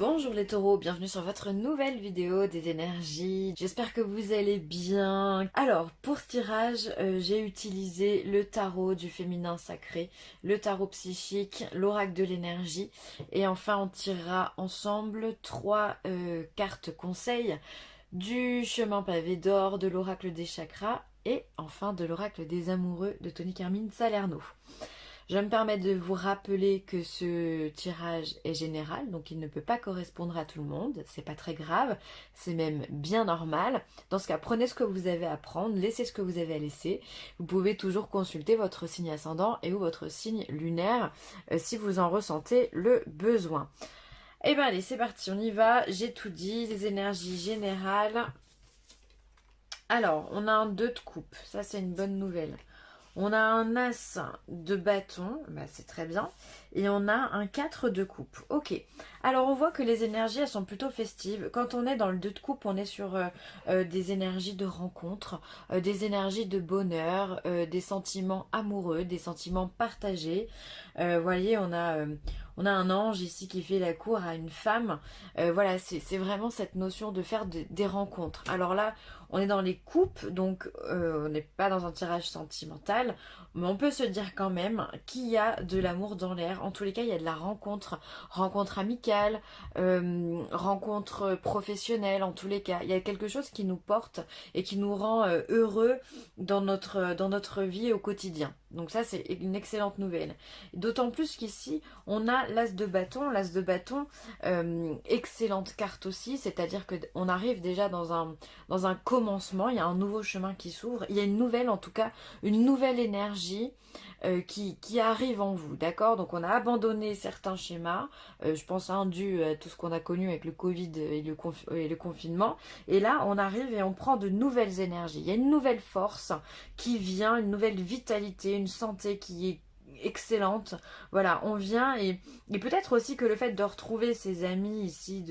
Bonjour les taureaux, bienvenue sur votre nouvelle vidéo des énergies. J'espère que vous allez bien. Alors, pour ce tirage, j'ai utilisé le tarot du féminin sacré, le tarot psychique, l'oracle de l'énergie. Et enfin, on tirera ensemble trois cartes conseils du chemin pavé d'or, de l'oracle des chakras et enfin de l'oracle des amoureux de Tony Carmine Salerno. Je me permets de vous rappeler que ce tirage est général, donc il ne peut pas correspondre à tout le monde. C'est pas très grave, c'est même bien normal. Dans ce cas, prenez ce que vous avez à prendre, laissez ce que vous avez à laisser. Vous pouvez toujours consulter votre signe ascendant et ou votre signe lunaire si vous en ressentez le besoin. Eh bien allez, c'est parti, on y va. J'ai tout dit, les énergies générales. Alors, on a un 2 de coupe, ça c'est une bonne nouvelle. On a un as de bâton, bah c'est très bien. Et on a un 4 de coupe. Ok. Alors on voit que les énergies, elles sont plutôt festives. Quand on est dans le 2 de coupe, on est sur des énergies de rencontre, des énergies de bonheur, des sentiments amoureux, des sentiments partagés. Vous voyez, on a un ange ici qui fait la cour à une femme. Voilà, c'est vraiment cette notion de faire des rencontres. Alors là, on est dans les coupes, donc on n'est pas dans un tirage sentimental, mais on peut se dire quand même qu'il y a de l'amour dans l'air. En tous les cas, il y a de la rencontre, rencontre amicale, rencontre professionnelle, en tous les cas. Il y a quelque chose qui nous porte et qui nous rend heureux dans notre vie au quotidien. Donc ça, c'est une excellente nouvelle. D'autant plus qu'ici, on a l'as de bâton. L'as de bâton, excellente carte aussi, c'est-à-dire qu'on arrive déjà dans un commencement, il y a un nouveau chemin qui s'ouvre, il y a une nouvelle, en tout cas, une nouvelle énergie qui arrive en vous, d'accord? Donc on a abandonné certains schémas, je pense dû à tout ce qu'on a connu avec le Covid et le confinement, et là on arrive et on prend de nouvelles énergies, il y a une nouvelle force qui vient, une nouvelle vitalité, une santé qui est excellente. Voilà, on vient et peut-être aussi que le fait de retrouver ses amis ici,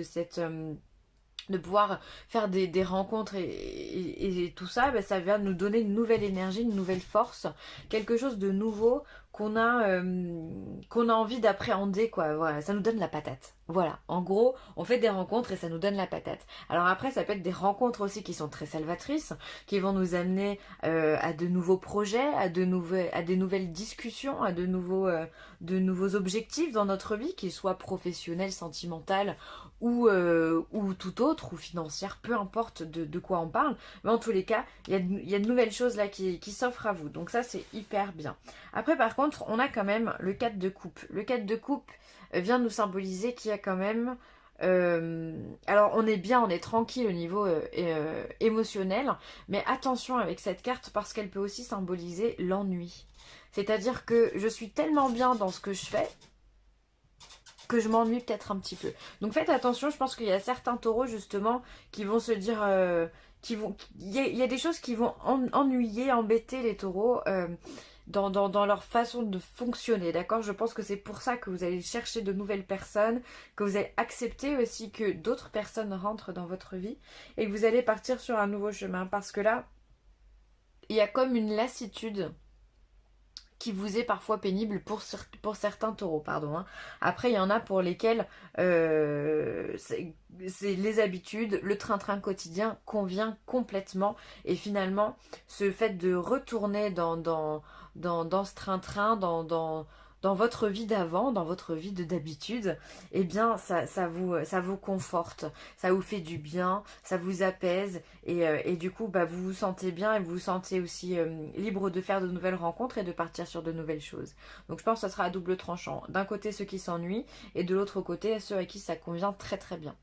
de pouvoir faire des rencontres et tout ça, ben, ça vient nous donner une nouvelle énergie, une nouvelle force, quelque chose de nouveau qu'on a envie d'appréhender, quoi. Voilà, ça nous donne la patate. Voilà, en gros, on fait des rencontres et ça nous donne la patate. Alors après, ça peut être des rencontres aussi qui sont très salvatrices, qui vont nous amener à de nouveaux projets, à des nouvelles discussions, à de nouveaux objectifs dans notre vie, qu'ils soient professionnels, sentimentaux ou tout autre, ou financière, peu importe de quoi on parle. Mais en tous les cas, il y a de nouvelles choses là qui s'offrent à vous. Donc ça, c'est hyper bien. Après, par contre, on a quand même le 4 de coupe. Le 4 de coupe vient nous symboliser qu'il y a quand même... alors on est bien, on est tranquille au niveau émotionnel, mais attention avec cette carte parce qu'elle peut aussi symboliser l'ennui. C'est-à-dire que je suis tellement bien dans ce que je fais que je m'ennuie peut-être un petit peu. Donc faites attention, je pense qu'il y a certains taureaux justement qui vont se dire... il y a des choses qui vont ennuyer, embêter les taureaux dans leur façon de fonctionner, d'accord? Je pense que c'est pour ça que vous allez chercher de nouvelles personnes, que vous allez accepter aussi que d'autres personnes rentrent dans votre vie et que vous allez partir sur un nouveau chemin. Parce que là, il y a comme une lassitude qui vous est parfois pénible pour certains taureaux, pardon. Hein. Après, il y en a pour lesquels c'est les habitudes, le train-train quotidien convient complètement. Et finalement, ce fait de retourner dans ce train-train, dans votre vie d'avant, dans votre vie d'habitude, eh bien, ça vous conforte, ça vous fait du bien, ça vous apaise et du coup, bah, vous vous sentez bien et vous vous sentez aussi libre de faire de nouvelles rencontres et de partir sur de nouvelles choses. Donc, je pense que ça sera à double tranchant. D'un côté, ceux qui s'ennuient et de l'autre côté, ceux à qui ça convient très très bien.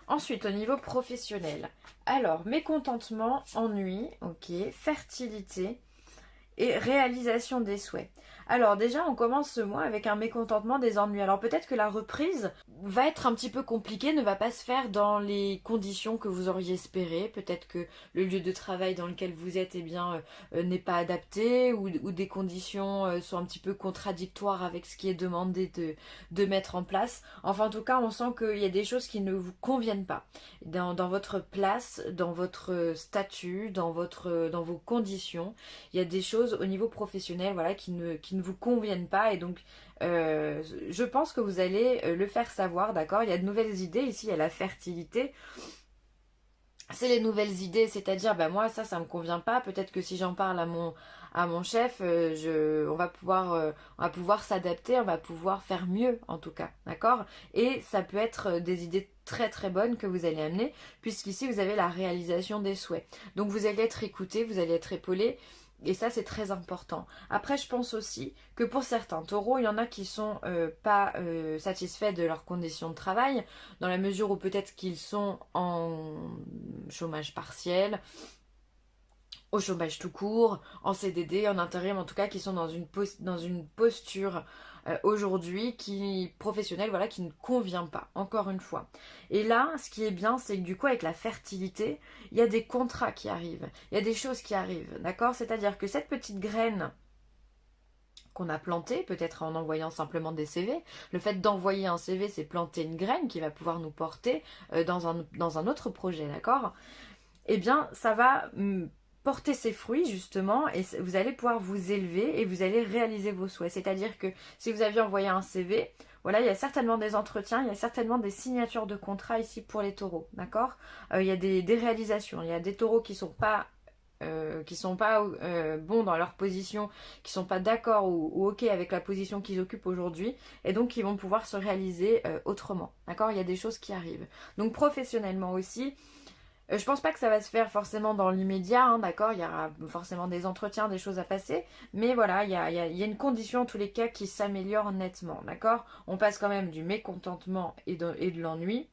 Ensuite, au niveau professionnel. Alors, mécontentement, ennui, ok, fertilité et réalisation des souhaits. Alors déjà, on commence ce mois avec un mécontentement, des ennuis. Alors peut-être que la reprise va être un petit peu compliquée, ne va pas se faire dans les conditions que vous auriez espéré. Peut-être que le lieu de travail dans lequel vous êtes, eh bien, n'est pas adapté ou des conditions sont un petit peu contradictoires avec ce qui est demandé de mettre en place. Enfin, en tout cas, on sent qu'il y a des choses qui ne vous conviennent pas. Dans votre place, dans votre statut, dans vos conditions, il y a des choses au niveau professionnel, voilà, qui ne ne vous conviennent pas. Et donc, je pense que vous allez le faire savoir, d'accord? Il y a de nouvelles idées. Ici, il y a la fertilité. C'est les nouvelles idées, c'est-à-dire, ben moi, ça me convient pas. Peut-être que si j'en parle à mon chef, on va pouvoir s'adapter, on va pouvoir faire mieux, en tout cas, d'accord? Et ça peut être des idées très très bonnes que vous allez amener, puisqu'ici, vous avez la réalisation des souhaits. Donc, vous allez être écouté, vous allez être épaulé, et ça, c'est très important. Après, je pense aussi que pour certains taureaux, il y en a qui sont pas satisfaits de leurs conditions de travail, dans la mesure où peut-être qu'ils sont en chômage partiel, au chômage tout court, en CDD, en intérim, en tout cas, qui sont dans une posture aujourd'hui professionnelle, voilà, qui ne convient pas, encore une fois. Et là, ce qui est bien, c'est que du coup, avec la fertilité, il y a des contrats qui arrivent, il y a des choses qui arrivent, d'accord? C'est-à-dire que cette petite graine qu'on a plantée, peut-être en envoyant simplement des CV, le fait d'envoyer un CV, c'est planter une graine qui va pouvoir nous porter dans un autre projet, d'accord? Eh bien, ça va porter ses fruits justement et vous allez pouvoir vous élever et vous allez réaliser vos souhaits. C'est-à-dire que si vous aviez envoyé un CV, voilà, il y a certainement des entretiens, il y a certainement des signatures de contrats ici pour les taureaux, d'accord? Il y a des réalisations, il y a des taureaux qui sont pas bons dans leur position, qui sont pas d'accord ou ok avec la position qu'ils occupent aujourd'hui, et donc ils vont pouvoir se réaliser autrement, d'accord? Il y a des choses qui arrivent. Donc professionnellement aussi, je pense pas que ça va se faire forcément dans l'immédiat, hein, d'accord? Il y aura forcément des entretiens, des choses à passer. Mais voilà, il y a une condition en tous les cas qui s'améliore nettement, d'accord? On passe quand même du mécontentement et de l'ennui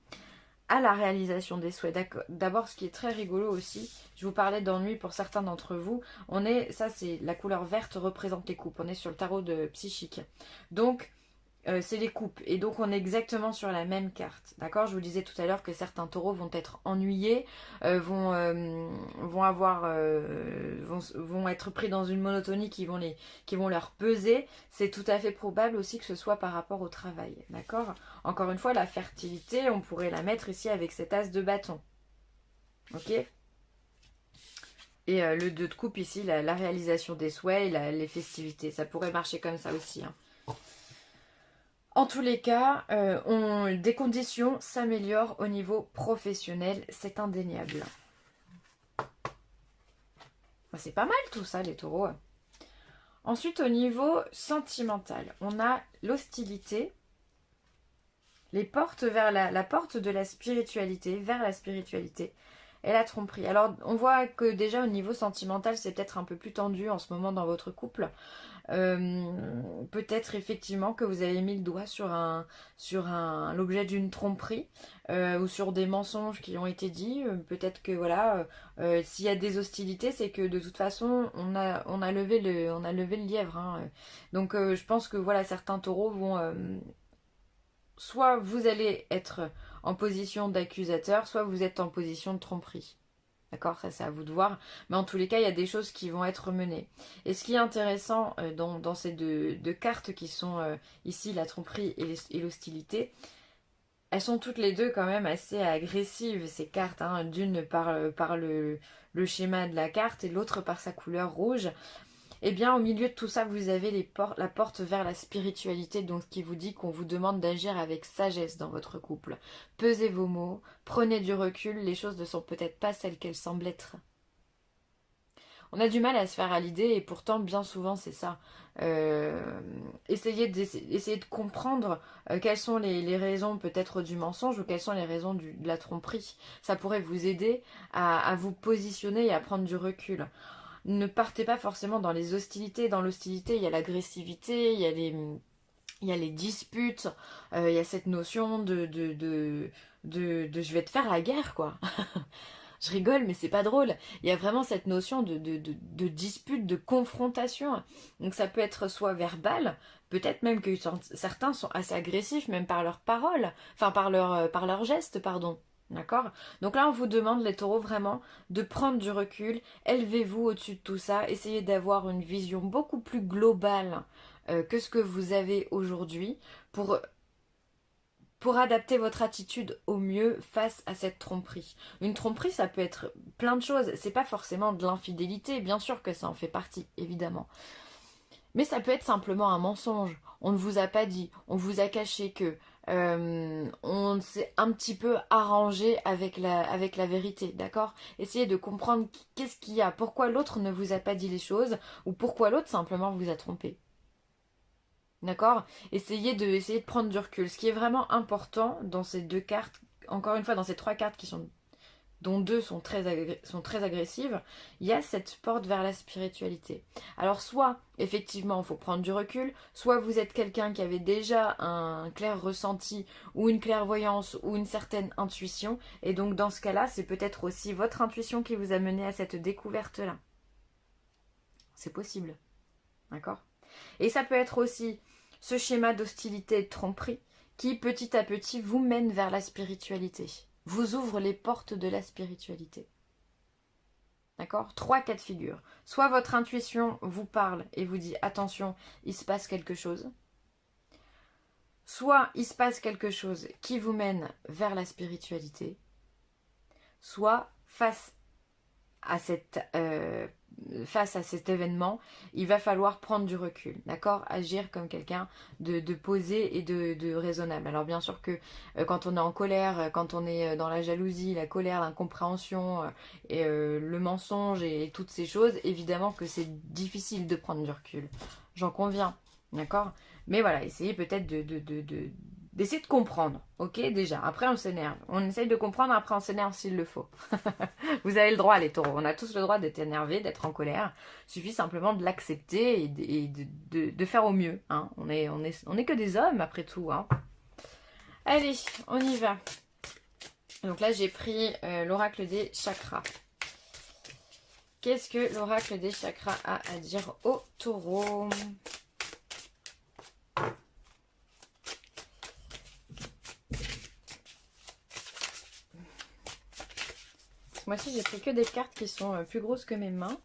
à la réalisation des souhaits. D'abord, ce qui est très rigolo aussi, je vous parlais d'ennui pour certains d'entre vous. Ça c'est la couleur verte représente les coupes. On est sur le tarot de psychique. Donc, c'est les coupes. Et donc on est exactement sur la même carte. D'accord? Je vous disais tout à l'heure que certains taureaux vont être ennuyés, vont être pris dans une monotonie qui vont leur peser. C'est tout à fait probable aussi que ce soit par rapport au travail. D'accord? Encore une fois, la fertilité, on pourrait la mettre ici avec cet as de bâton. Ok? Et le 2 de coupe ici, la réalisation des souhaits et les festivités. Ça pourrait marcher comme ça aussi. Hein. En tous les cas, des conditions s'améliorent au niveau professionnel, c'est indéniable. C'est pas mal tout ça, les taureaux. Ensuite, au niveau sentimental, on a l'hostilité, les portes vers la porte de la spiritualité, vers la spiritualité, et la tromperie. Alors, on voit que déjà au niveau sentimental, c'est peut-être un peu plus tendu en ce moment dans votre couple. Peut-être effectivement que vous avez mis le doigt sur l'objet d'une tromperie ou sur des mensonges qui ont été dits. Peut-être que voilà, s'il y a des hostilités, c'est que de toute façon on a levé le lièvre. Hein. Donc je pense que voilà, certains taureaux vont soit vous allez être en position d'accusateur, soit vous êtes en position de tromperie. D'accord, ça c'est à vous de voir. Mais en tous les cas, il y a des choses qui vont être menées. Et ce qui est intéressant dans ces deux cartes qui sont ici, la tromperie et l'hostilité, elles sont toutes les deux quand même assez agressives, ces cartes. Hein. D'une par le schéma de la carte et l'autre par sa couleur rouge. Eh bien, au milieu de tout ça, vous avez la porte vers la spiritualité, donc ce qui vous dit qu'on vous demande d'agir avec sagesse dans votre couple. Pesez vos mots, prenez du recul, les choses ne sont peut-être pas celles qu'elles semblent être. On a du mal à se faire à l'idée et pourtant, bien souvent, c'est ça. Essayez de comprendre quelles sont les raisons peut-être du mensonge ou quelles sont les raisons de la tromperie. Ça pourrait vous aider à vous positionner et à prendre du recul. Ne partez pas forcément dans les hostilités. Dans l'hostilité, il y a l'agressivité, il y a les disputes, il y a cette notion de je vais te faire la guerre, quoi. Je rigole, mais c'est pas drôle. Il y a vraiment cette notion de dispute, de confrontation. Donc ça peut être soit verbal, peut-être même que certains sont assez agressifs, même par leurs paroles, enfin par leurs gestes, pardon. D'accord? Donc là, on vous demande, les taureaux, vraiment de prendre du recul. Élevez-vous au-dessus de tout ça. Essayez d'avoir une vision beaucoup plus globale que ce que vous avez aujourd'hui pour adapter votre attitude au mieux face à cette tromperie. Une tromperie, ça peut être plein de choses. C'est pas forcément de l'infidélité. Bien sûr que ça en fait partie, évidemment. Mais ça peut être simplement un mensonge. On ne vous a pas dit, on vous a caché que, on s'est un petit peu arrangé avec la vérité, d'accord? Essayez de comprendre qu'est-ce qu'il y a, pourquoi l'autre ne vous a pas dit les choses, ou pourquoi l'autre simplement vous a trompé. D'accord? Essayez de prendre du recul. Ce qui est vraiment important dans ces deux cartes, encore une fois, dans ces trois cartes dont deux sont très agressives, il y a cette porte vers la spiritualité. Alors soit, effectivement, il faut prendre du recul, soit vous êtes quelqu'un qui avait déjà un clair ressenti, ou une clairvoyance, ou une certaine intuition, et donc dans ce cas-là, c'est peut-être aussi votre intuition qui vous a mené à cette découverte-là. C'est possible. D'accord? Et ça peut être aussi ce schéma d'hostilité et de tromperie qui, petit à petit, vous mène vers la spiritualité. Vous ouvre les portes de la spiritualité. D'accord? Trois cas de figure. Soit votre intuition vous parle et vous dit attention, il se passe quelque chose. Soit il se passe quelque chose qui vous mène vers la spiritualité. Soit face à cet événement, il va falloir prendre du recul, d'accord? Agir comme quelqu'un de posé et de raisonnable. Alors bien sûr que quand on est en colère, quand on est dans la jalousie, la colère, l'incompréhension, le mensonge et toutes ces choses, évidemment que c'est difficile de prendre du recul. J'en conviens, d'accord? Mais voilà, essayez peut-être d'essayer de comprendre, ok, déjà. Après, on s'énerve. On essaye de comprendre, après on s'énerve s'il le faut. Vous avez le droit, les taureaux. On a tous le droit d'être énervé, d'être en colère. Il suffit simplement de l'accepter et de faire au mieux. Hein. On est que des hommes, après tout. Hein. Allez, on y va. Donc là, j'ai pris l'oracle des chakras. Qu'est-ce que l'oracle des chakras a à dire aux taureaux ? Moi aussi, j'ai pris que des cartes qui sont plus grosses que mes mains.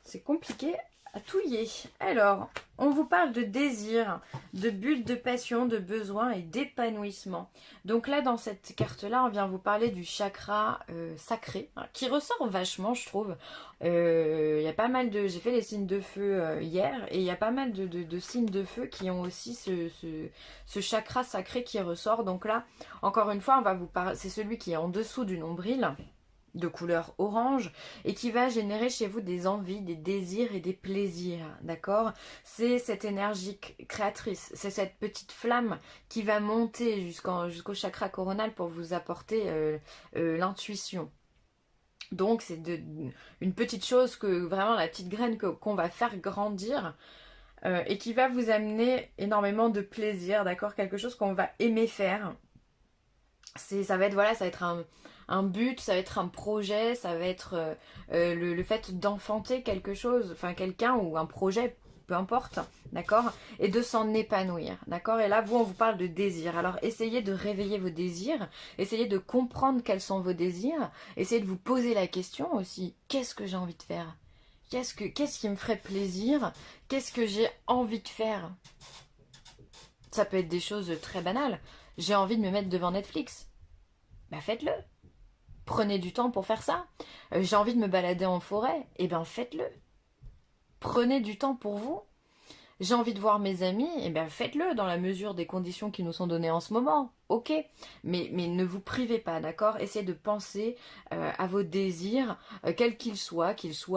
C'est compliqué à touiller. Alors, on vous parle de désir, de but, de passion, de besoin et d'épanouissement. Donc là, dans cette carte-là, on vient vous parler du chakra sacré, qui ressort vachement, je trouve. Y a pas mal de... J'ai fait les signes de feu hier, et il y a pas mal de signes de feu qui ont aussi ce chakra sacré qui ressort. Donc là, encore une fois, on va vous parler... C'est celui qui est en dessous du nombril, de couleur orange et qui va générer chez vous des envies, des désirs et des plaisirs, d'accord? C'est cette énergie créatrice, c'est cette petite flamme qui va monter jusqu'au chakra coronal pour vous apporter l'intuition. Donc c'est une petite chose, que vraiment la petite graine qu'on va faire grandir et qui va vous amener énormément de plaisir, d'accord? Quelque chose qu'on va aimer faire. Ça va être, voilà, ça va être un but, ça va être un projet, ça va être le fait d'enfanter quelque chose, enfin quelqu'un ou un projet, peu importe, d'accord? Et de s'en épanouir, d'accord? Et là, on vous parle de désir. Alors, essayez de réveiller vos désirs, essayez de comprendre quels sont vos désirs, essayez de vous poser la question aussi, qu'est-ce que j'ai envie de faire? Qu'est-ce qui me ferait plaisir? Qu'est-ce que j'ai envie de faire? Ça peut être des choses très banales. J'ai envie de me mettre devant Netflix. Bah faites-le. Prenez du temps pour faire ça. J'ai envie de me balader en forêt. Eh bien faites-le. Prenez du temps pour vous. J'ai envie de voir mes amis. Eh bien faites-le dans la mesure des conditions qui nous sont données en ce moment. Ok. Mais ne vous privez pas, d'accord? Essayez de penser à vos désirs, quels qu'ils soient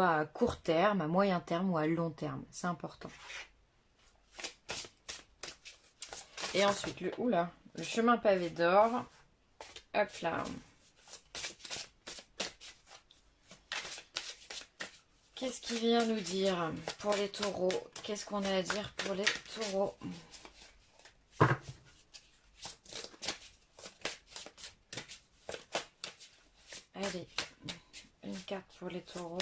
à court terme, à moyen terme ou à long terme. C'est important. Et ensuite, le chemin pavé d'or. Hop là. Qu'est-ce qu'il vient nous dire pour les taureaux? Qu'est-ce qu'on a à dire pour les taureaux? Allez, une carte pour les taureaux.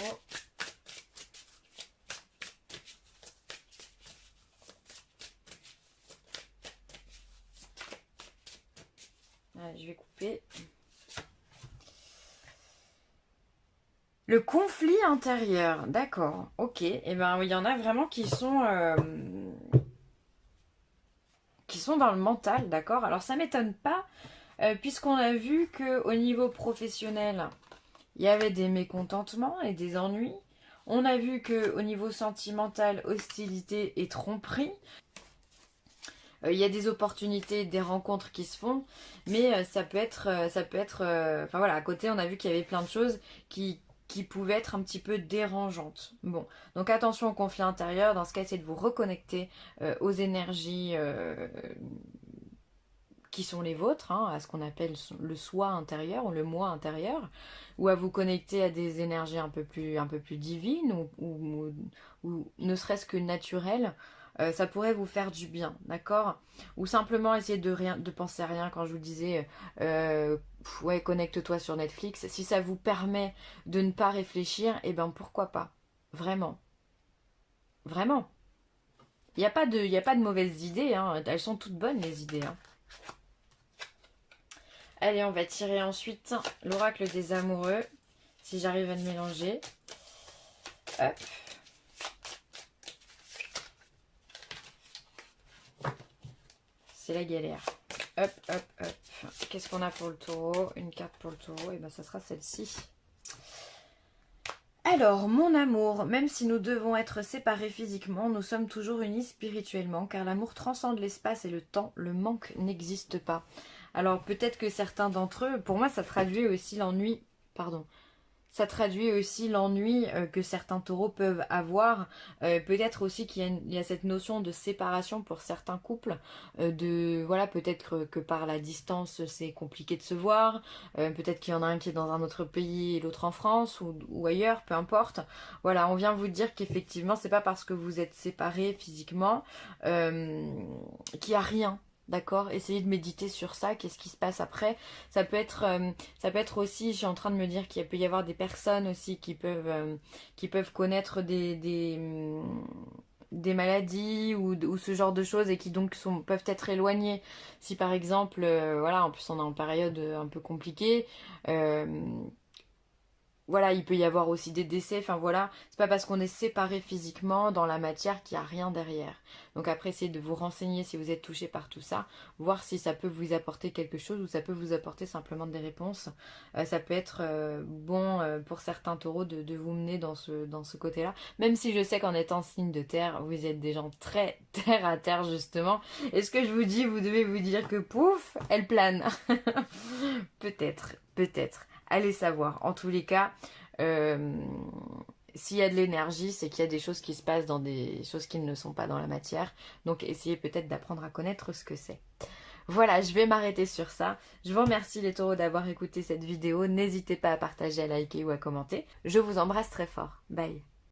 Allez, je vais couper. Le conflit intérieur, d'accord, ok. Et ben il y en a vraiment qui sont dans le mental, d'accord. Alors ça m'étonne pas, puisqu'on a vu que au niveau professionnel, il y avait des mécontentements et des ennuis. On a vu qu'au niveau sentimental, hostilité et tromperie. Il y a des opportunités, des rencontres qui se font, mais ça peut être, enfin voilà, à côté on a vu qu'il y avait plein de choses qui pouvaient être un petit peu dérangeantes. Bon, donc attention au conflit intérieur, dans ce cas essayez de vous reconnecter aux énergies qui sont les vôtres, hein, à ce qu'on appelle le soi intérieur ou le moi intérieur, ou à vous connecter à des énergies un peu plus divines ou ne serait-ce que naturelles. Ça pourrait vous faire du bien, d'accord? Ou simplement essayer de penser à rien quand je vous disais ouais, connecte-toi sur Netflix. Si ça vous permet de ne pas réfléchir, eh ben pourquoi pas? Vraiment. Vraiment. Il y a pas de mauvaises idées, hein. Elles sont toutes bonnes les idées, hein. Allez, on va tirer ensuite l'oracle des amoureux, si j'arrive à le mélanger. Hop. C'est la galère. Hop, hop, hop. Qu'est-ce qu'on a pour le taureau? Une carte pour le taureau, et bien ça sera celle-ci. Alors, mon amour, même si nous devons être séparés physiquement, nous sommes toujours unis spirituellement, car l'amour transcende l'espace et le temps, le manque n'existe pas. Alors, peut-être que certains d'entre eux, pour moi, ça traduit aussi l'ennui, pardon, ça traduit aussi l'ennui que certains taureaux peuvent avoir. Peut-être aussi qu'il y a cette notion de séparation pour certains couples. Voilà, peut-être que par la distance, c'est compliqué de se voir. Peut-être qu'il y en a un qui est dans un autre pays et l'autre en France ou ailleurs, peu importe. Voilà, on vient vous dire qu'effectivement, c'est pas parce que vous êtes séparés physiquement qu'il n'y a rien. D'accord, essayez de méditer sur ça, qu'est-ce qui se passe après. Ça peut être aussi, je suis en train de me dire qu'il peut y avoir des personnes aussi qui peuvent connaître des maladies ou ce genre de choses et qui donc peuvent être éloignées. Si par exemple, voilà, en plus on est en période un peu compliquée, voilà, il peut y avoir aussi des décès, enfin voilà, c'est pas parce qu'on est séparé physiquement dans la matière qu'il n'y a rien derrière. Donc après, essayez de vous renseigner si vous êtes touché par tout ça, voir si ça peut vous apporter quelque chose ou ça peut vous apporter simplement des réponses. Ça peut être bon pour certains taureaux de vous mener dans ce côté-là, même si je sais qu'en étant signe de terre, vous êtes des gens très terre à terre justement. Et ce que je vous dis, vous devez vous dire que pouf, elle plane. Peut-être, peut-être. Allez savoir. En tous les cas, s'il y a de l'énergie, c'est qu'il y a des choses qui se passent dans des choses qui ne sont pas dans la matière. Donc essayez peut-être d'apprendre à connaître ce que c'est. Voilà, je vais m'arrêter sur ça. Je vous remercie les taureaux d'avoir écouté cette vidéo. N'hésitez pas à partager, à liker ou à commenter. Je vous embrasse très fort. Bye.